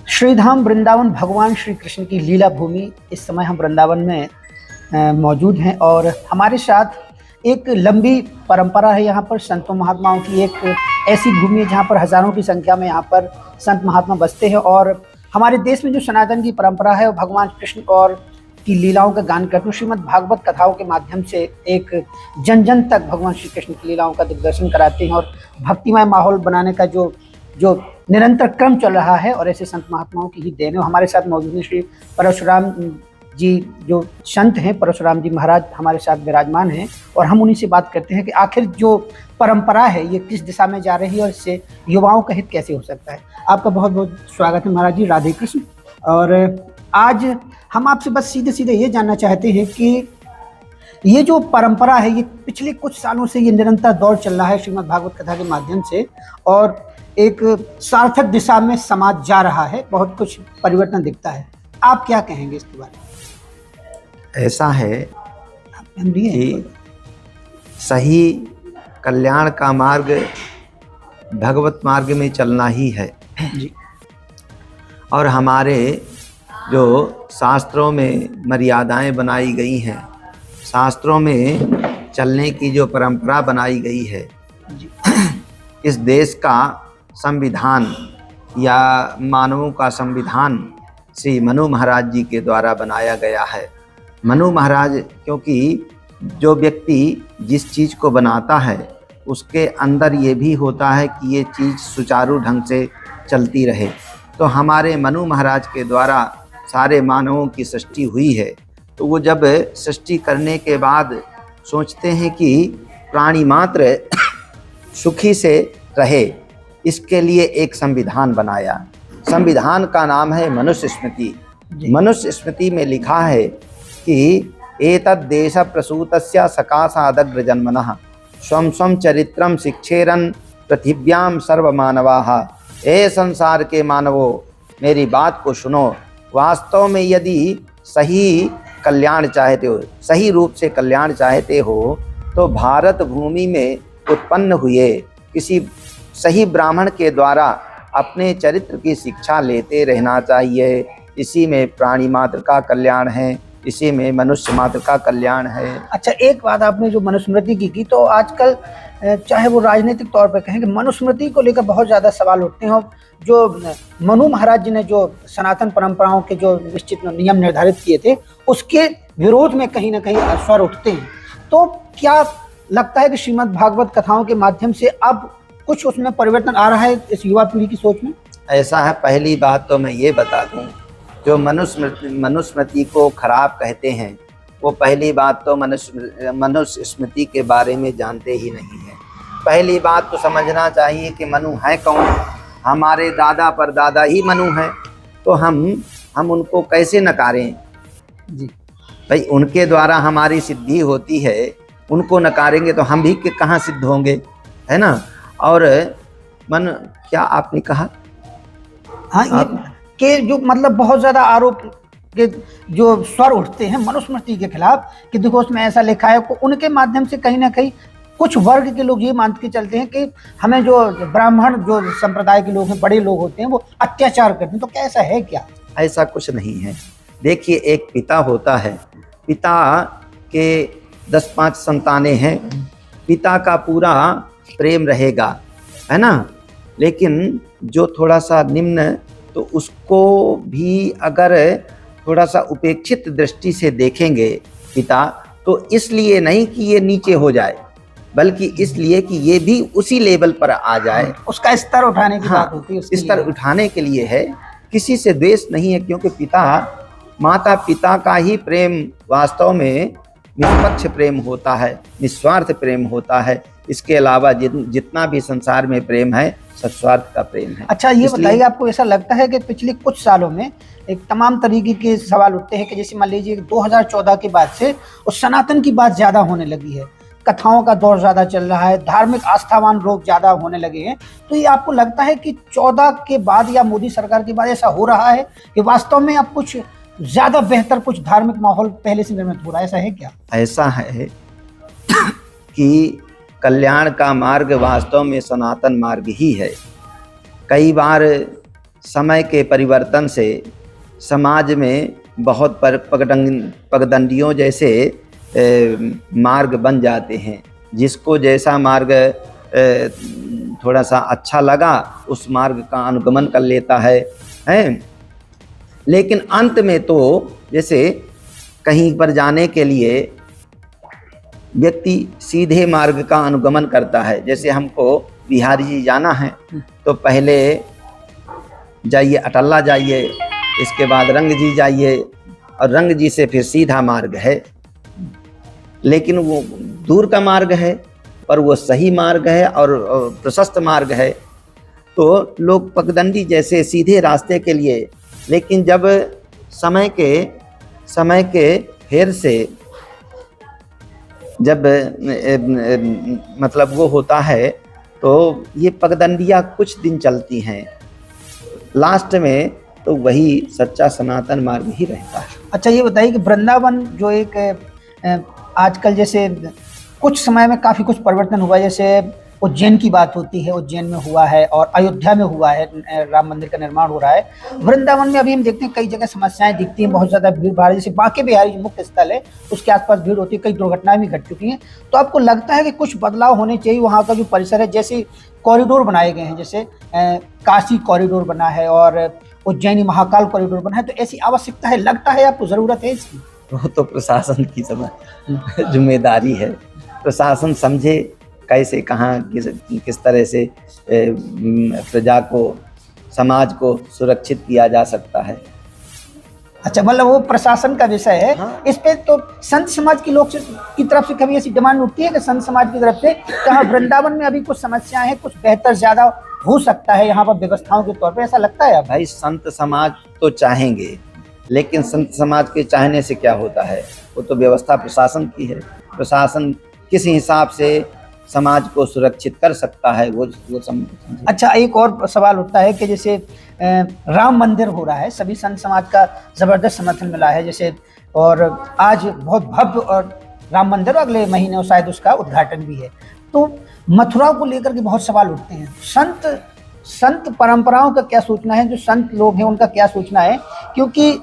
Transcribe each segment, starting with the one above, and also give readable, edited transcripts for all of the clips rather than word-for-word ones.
श्रीधाम वृंदावन भगवान श्री कृष्ण की लीला भूमि। इस समय हम वृंदावन में मौजूद हैं और हमारे साथ एक लंबी परंपरा है। यहाँ पर संतों महात्माओं की एक ऐसी भूमि है जहाँ पर हजारों की संख्या में यहाँ पर संत महात्मा बसते हैं। और हमारे देश में जो सनातन की परंपरा है वो भगवान कृष्ण और की लीलाओं का गान करते हैं। श्रीमद् भागवत कथाओं के माध्यम से एक जन जन तक भगवान श्री कृष्ण की लीलाओं का दिग्दर्शन कराते हैं और भक्तिमय माहौल बनाने का जो निरंतर क्रम चल रहा है और ऐसे संत महात्माओं की ही देन है। हमारे साथ मौजूद हैं श्री परशुराम जी, जो संत हैं, परशुराम जी महाराज हमारे साथ विराजमान हैं और हम उन्हीं से बात करते हैं कि आखिर जो परंपरा है ये किस दिशा में जा रही है और इससे युवाओं का हित कैसे हो सकता है। आपका बहुत बहुत स्वागत है महाराज जी। राधे कृष्ण। और आज हम आपसे बस सीधे सीधे ये जानना चाहते हैं कि ये जो परंपरा है ये पिछले कुछ सालों से ये निरंतर दौर चल रहा है श्रीमद् भागवत कथा के माध्यम से और एक सार्थक दिशा में समाज जा रहा है, बहुत कुछ परिवर्तन दिखता है। आप क्या कहेंगे इसके बारे में? ऐसा है कि सही कल्याण का मार्ग भगवत मार्ग में चलना ही है जी। और हमारे जो शास्त्रों में मर्यादाएं बनाई गई हैं, शास्त्रों में चलने की जो परंपरा बनाई गई है, इस देश का संविधान या मानवों का संविधान श्री मनु महाराज जी के द्वारा बनाया गया है। मनु महाराज, क्योंकि जो व्यक्ति जिस चीज़ को बनाता है उसके अंदर ये भी होता है कि ये चीज़ सुचारू ढंग से चलती रहे, तो हमारे मनु महाराज के द्वारा सारे मानवों की सृष्टि हुई है। तो वो जब सृष्टि करने के बाद सोचते हैं कि प्राणी मात्र सुखी से रहे, इसके लिए एक संविधान बनाया। संविधान का नाम है मनुष्य स्मृति। मनुष्य स्मृति में लिखा है कि एतद् देश प्रसूतस्य सकाशादग्र जन्मनः स्वं स्वं चरित्रम शिक्षेरन पृथिव्याम सर्वमानवाः। ए संसार के मानवों, मेरी बात को सुनो। वास्तव में यदि सही कल्याण चाहते हो, सही रूप से कल्याण चाहते हो, तो भारत भूमि में उत्पन्न हुए किसी सही ब्राह्मण के द्वारा अपने चरित्र की शिक्षा लेते रहना चाहिए। इसी में प्राणी मात्र का कल्याण है, इसी में मनुष्य मात्र का कल्याण है। अच्छा, एक बात आपने जो मनुस्मृति की तो आजकल चाहे वो राजनीतिक तौर पर कहें कि मनुस्मृति को लेकर बहुत ज़्यादा सवाल उठते हैं और जो मनु महाराज जी ने जो सनातन परंपराओं के जो निश्चित नियम निर्धारित किए थे उसके विरोध में कहीं ना कहीं स्वर उठते हैं। तो क्या लगता है कि श्रीमद् भागवत कथाओं के माध्यम से अब कुछ उसमें परिवर्तन आ रहा है इस युवा पीढ़ी की सोच में? ऐसा है। पहली बात तो मैं ये बता दूं, जो मनुस्मृति को खराब कहते हैं वो पहली बात तो मनुष्य स्मृति के बारे में जानते ही नहीं है। पहली बात तो समझना चाहिए कि मनु है कौन। हमारे दादा परदादा ही मनु हैं, तो हम उनको कैसे नकारें जी भाई? उनके द्वारा हमारी सिद्धि होती है, उनको नकारेंगे तो हम भी कहाँ सिद्ध होंगे, है ना? और क्या आपने कहा? हाँ, ये के जो मतलब बहुत ज़्यादा आरोप के जो स्वर उठते हैं मनुस्मृति के खिलाफ कि देखो उसमें ऐसा लिखा है, उनके माध्यम से कहीं ना कहीं कुछ वर्ग के लोग ये मान के चलते हैं कि हमें जो ब्राह्मण जो संप्रदाय के लोग हैं, बड़े लोग होते हैं, वो अत्याचार करते हैं। तो क्या ऐसा है क्या? ऐसा कुछ नहीं है। देखिए, एक पिता होता है, पिता के 10-5 संतानें हैं, पिता का पूरा प्रेम रहेगा, है ना? लेकिन जो थोड़ा सा निम्न, तो उसको भी अगर थोड़ा सा उपेक्षित दृष्टि से देखेंगे पिता, तो इसलिए नहीं कि ये नीचे हो जाए, बल्कि इसलिए कि ये भी उसी लेवल पर आ जाए, उसका स्तर उठाने की बात होती है। स्तर उठाने के लिए है। किसी से द्वेष नहीं है, क्योंकि पिता माता पिता का ही प्रेम वास्तव में निष्पक्ष प्रेम होता है, निस्वार्थ प्रेम होता है। इसके अलावा जितना भी संसार में प्रेम है सत्स्वार्थ का प्रेम है। अच्छा, ये बताइए, आपको ऐसा लगता है कि पिछले कुछ सालों में एक तमाम तरीके के सवाल उठते हैं कि जैसे मान लीजिए 2014 के बाद से उस सनातन की बात ज़्यादा होने लगी है, कथाओं का दौर ज़्यादा चल रहा है, धार्मिक आस्थावान लोग ज़्यादा होने लगे हैं। तो ये आपको लगता है कि 14 के बाद या मोदी सरकार के बाद ऐसा हो रहा है कि वास्तव में अब कुछ ज़्यादा बेहतर कुछ धार्मिक माहौल पहले से निर्मित हो रहा है? ऐसा है क्या? ऐसा है कि कल्याण का मार्ग वास्तव में सनातन मार्ग ही है। कई बार समय के परिवर्तन से समाज में बहुत पगडंडियों जैसे मार्ग बन जाते हैं। जिसको जैसा मार्ग थोड़ा सा अच्छा लगा उस मार्ग का अनुगमन कर लेता है। लेकिन अंत में तो जैसे कहीं पर जाने के लिए व्यक्ति सीधे मार्ग का अनुगमन करता है। जैसे हमको बिहारी जी जाना है तो पहले जाइए अटल्ला जाइए, इसके बाद रंग जी जाइए और रंग जी से फिर सीधा मार्ग है। लेकिन वो दूर का मार्ग है पर वो सही मार्ग है और प्रशस्त मार्ग है। तो लोग पगडंडी जैसे सीधे रास्ते के लिए, लेकिन जब समय के फेर से जब मतलब वो होता है तो ये पगडंडियाँ कुछ दिन चलती हैं, लास्ट में तो वही सच्चा सनातन मार्ग ही रहता है। अच्छा, ये बताइए कि वृंदावन जो एक आजकल जैसे कुछ समय में काफ़ी कुछ परिवर्तन हुआ, जैसे उज्जैन की बात होती है, उज्जैन में हुआ है और अयोध्या में हुआ है, राम मंदिर का निर्माण हो रहा है। वृंदावन में अभी हम देखते हैं कई जगह समस्याएं दिखती हैं, बहुत ज़्यादा भीड़ भाड़, जैसे बांके बिहारी जो मुख्य स्थल है उसके आसपास भीड़ होती है, कई दुर्घटनाएं भी घट चुकी हैं। तो आपको लगता है कि कुछ बदलाव होने चाहिए वहाँ का जो परिसर है, जैसे कॉरिडोर बनाए गए हैं, जैसे काशी कॉरिडोर बना है और उज्जैनी महाकाल कॉरिडोर बना है, तो ऐसी आवश्यकता है, लगता है आपको ज़रूरत है इसकी? वो तो प्रशासन की जिम्मेदारी है। प्रशासन समझे कैसे कहाँ किस तरह से प्रजा को, समाज को सुरक्षित किया जा सकता है। अच्छा, मतलब वो प्रशासन का विषय है। हाँ। इस पे तो संत समाज की लोग की तरफ से कभी ऐसी डिमांड उठती है कि संत समाज की तरफ से कहाँ वृंदावन में अभी कुछ समस्याएं हैं, कुछ बेहतर ज्यादा हो सकता है यहाँ पर व्यवस्थाओं के तौर पे, ऐसा लगता है? भाई संत समाज तो चाहेंगे, लेकिन संत समाज के चाहने से क्या होता है, वो तो व्यवस्था प्रशासन की है। प्रशासन किस हिसाब से समाज को सुरक्षित कर सकता है वो समझे। अच्छा, एक और सवाल उठता है कि जैसे राम मंदिर हो रहा है, सभी संत समाज का जबरदस्त समर्थन मिला है जैसे, और आज बहुत भव्य और राम मंदिर अगले महीने और शायद उसका उद्घाटन भी है। तो मथुरा को लेकर के बहुत सवाल उठते हैं। संत परंपराओं का क्या सोचना है, जो संत लोग हैं उनका क्या सोचना है? क्योंकि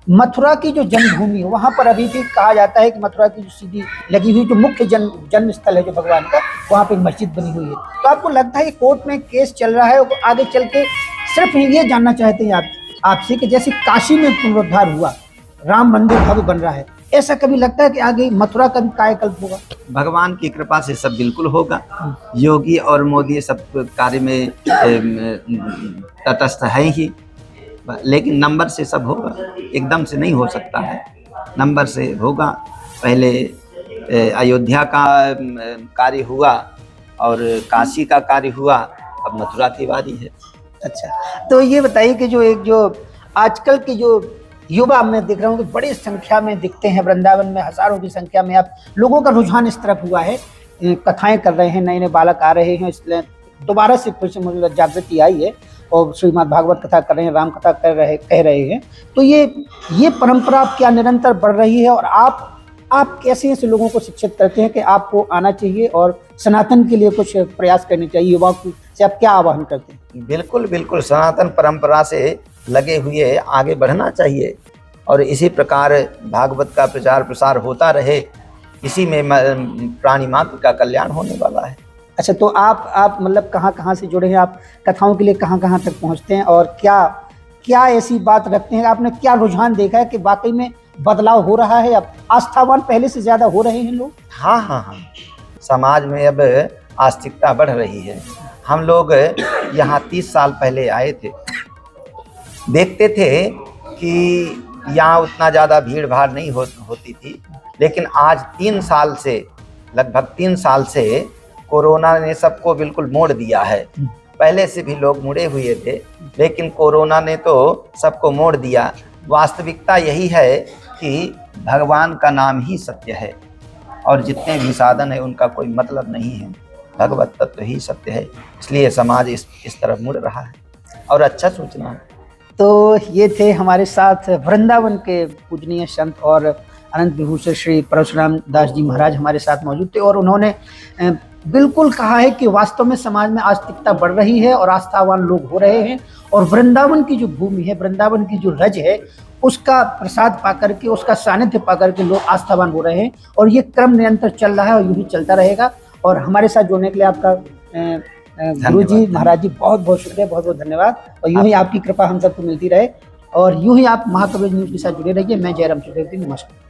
मथुरा की जो जन्मभूमि है वहाँ पर अभी भी कहा जाता है कि मथुरा की जो सीधी लगी हुई जो मुख्य जन्म स्थल है जो भगवान का, वहाँ पे एक मस्जिद बनी हुई है। तो आपको लगता है कि कोर्ट में केस चल रहा है, और आगे चल के सिर्फ ये जानना चाहते हैं आपसे कि जैसे काशी में पुनरुद्धार हुआ, राम मंदिर भव्य बन रहा है, ऐसा कभी लगता है कि आगे मथुरा का भी कायाकल्प होगा? भगवान की कृपा से सब बिल्कुल होगा। योगी और मोदी सब कार्य में तटस्थ है ही, लेकिन नंबर से सब होगा, एकदम से नहीं हो सकता है, नंबर से होगा। पहले अयोध्या का कार्य हुआ और काशी का कार्य हुआ, अब मथुरा की बारी है। अच्छा, तो ये बताइए कि जो आजकल के जो युवा मैं देख रहा हूँ कि बड़ी संख्या में दिखते हैं वृंदावन में, हजारों की संख्या में अब लोगों का रुझान इस तरफ हुआ है, कथाएं कर रहे हैं, नए नए बालक आ रहे हैं, इसलिए दोबारा से फिर से मुझे जागृति आई है और श्रीमद् भागवत कथा कर रहे हैं, राम कथा कह रहे हैं। तो ये परंपरा क्या निरंतर बढ़ रही है, और आप कैसे ऐसे लोगों को शिक्षित करते हैं कि आपको आना चाहिए और सनातन के लिए कुछ प्रयास करने चाहिए? युवाओं से आप क्या आह्वान करते हैं? बिल्कुल बिल्कुल, सनातन परंपरा से लगे हुए आगे बढ़ना चाहिए और इसी प्रकार भागवत का प्रचार प्रसार होता रहे, इसी में प्राणी मात्र का कल्याण होने वाला है। अच्छा, तो आप मतलब कहाँ से जुड़े हैं, आप कथाओं के लिए कहाँ तक पहुँचते हैं, और क्या ऐसी बात रखते हैं, आपने क्या रुझान देखा है कि वाकई में बदलाव हो रहा है, अब आस्थावान पहले से ज़्यादा हो रहे हैं लोग? हाँ, समाज में अब आस्तिकता बढ़ रही है। हम लोग यहाँ 30 साल पहले आए थे, देखते थे कि यहाँ उतना ज़्यादा भीड़ भाड़ नहीं होती थी, लेकिन आज 3 साल से, लगभग 3 साल से कोरोना ने सबको बिल्कुल मोड़ दिया है। पहले से भी लोग मुड़े हुए थे, लेकिन कोरोना ने तो सबको मोड़ दिया। वास्तविकता यही है कि भगवान का नाम ही सत्य है और जितने भी साधन है उनका कोई मतलब नहीं है, भगवत तत्व ही सत्य है। इसलिए समाज इस तरफ मुड़ रहा है और अच्छा सोचना है। तो ये थे हमारे साथ वृंदावन के पूजनीय संत और अनंत विभूषण श्री परशुराम दास जी महाराज हमारे साथ मौजूद थे, और उन्होंने बिल्कुल कहा है कि वास्तव में समाज में आस्तिकता बढ़ रही है और आस्थावान लोग हो रहे हैं, और वृंदावन की जो भूमि है, वृंदावन की जो रज है, उसका प्रसाद पाकर के, उसका सानिध्य पाकर के लोग आस्थावान हो रहे हैं, और ये क्रम निरंतर चल रहा है और यूं ही चलता रहेगा। और हमारे साथ जुड़ने के लिए आपका गुरु जी, महाराज जी, बहुत बहुत शुक्रिया, बहुत बहुत धन्यवाद। और यूं ही आपकी कृपा हम सबको मिलती रहे, और यूं ही आप महाकवि न्यूज़ के साथ जुड़े रहिए। मैं जयराम चतुर्वेदी, नमस्कार।